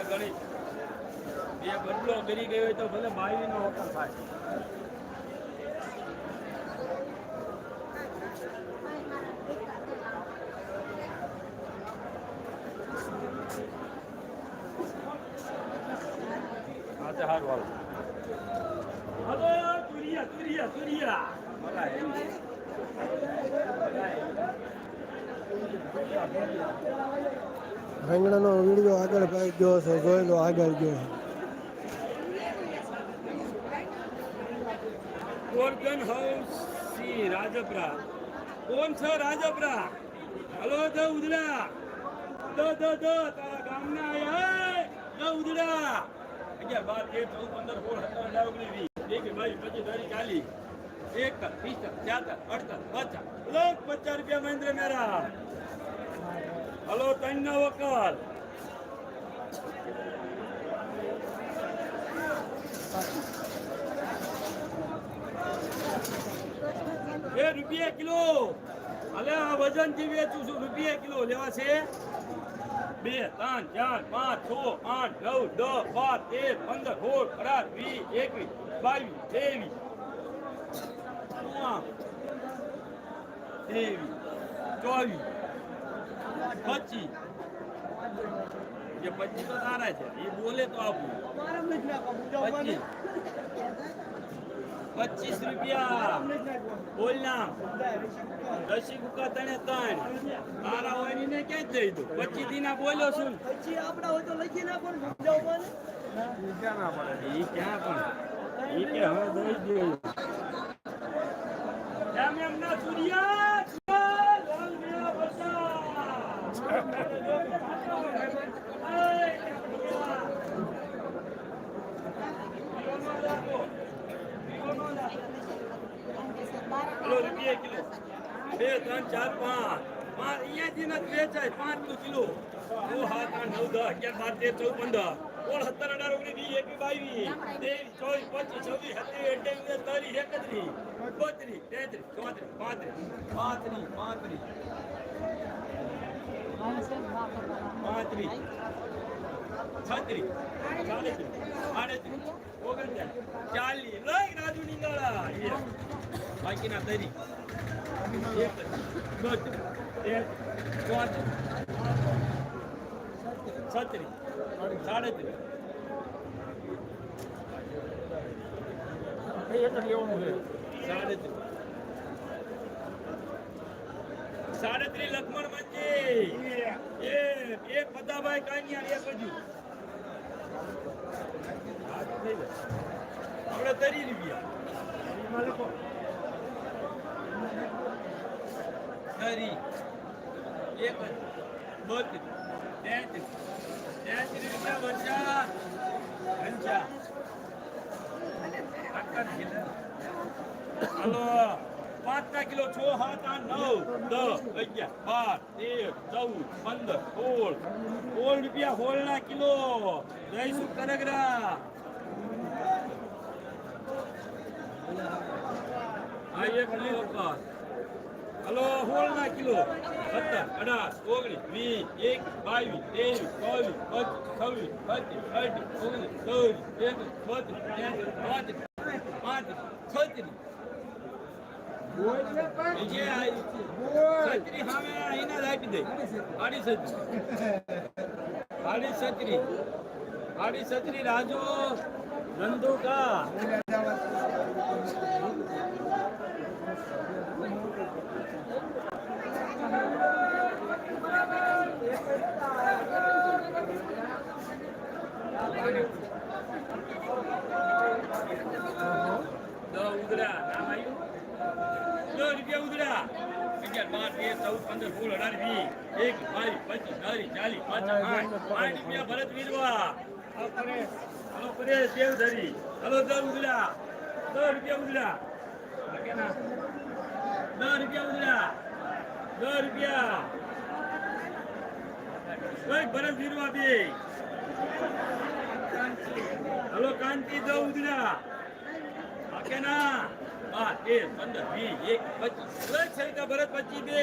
ગણી બે બદલો કરી ગયો હોય તો ભલે 22 નો હોકમ થાય. હાર વાળો હલો તુરિયા રીંગણાનો વિડીયો આગળ ભાઈ ગયો છે, જોઈ લો આગળ ગયો. ગોર્ગન હાઉસ સી રાજપરા. કોણ છે રાજપરા? હલો દ ઉદડા તારા ગામના આયા દ ઉદડા 11 12 13 14 15 16 17 18 19 20 21 22 25 30 40 41 42 43 50 રૂપિયા મહેન્દ્ર મેરા. હલો 3 નો વકલ ₹2 કિલો. અલે આ વજન થી વેચું છું. ₹1 કિલો લેવા છે. 2 3 4 5 6 8 9 10 12 13 15 16 17 18 19 20 24 25 તો સારા છે. એ બોલે તો આપું 25 રૂપિયા બોલના. 10 કુકા 3 તારા હોય ને ક્યાં જઈ દઉં? 25 થી ના બોલ્યો છું. પછી આપડા હોય તો લખી નાખો ને ક્યાં પણ એ કે હવે દઈ દે એમ ના સૂર્યા લાલ મેળા બસા. ₹1 કિલો 2 3 4 5 અહીંયાથી નથી વેચાય. 5 નું કિલો 9 7 8 9 10 11 12 13 14 15 16 18 19 20 21 22 23 24 25 26 27 35 36 40 રાજુ નીંગાળા બાકીના તરી 36 લક્ષ્મણ મંજી એક પદાભાઈ કાનિયા એક હજુ આપણે 30 રૂપિયા એક 32 33 રૂપિયા બચ્ચા હંચા. હલો 5 કિલો 6 7 8 9 10 11 12 13 14 15 16 રૂપિયા હોળ ના કિલો. જઈશું કરગરા. આ એક કિલો વખત. હલો હોળ ના કિલો 17 18 19 20 21 22 23 24 25 30 36 રાજુ ધંધુકા ઉદરા નામ આવ્યું ₹10 ઉદરા 11 12 13 14 15 16 18 20 21 22 23 24 25 8 ભરત વીરવા. હલો પરેશ દેવધરી. હલો ₹10 ઉદરા ₹10 ઉદરા ₹10 ઉદરા ₹10 ભરત વીરવા બે. હલો કાંતિ દ ઉદરા ના 12 13 15 20 21 25 ભરત 25 બે.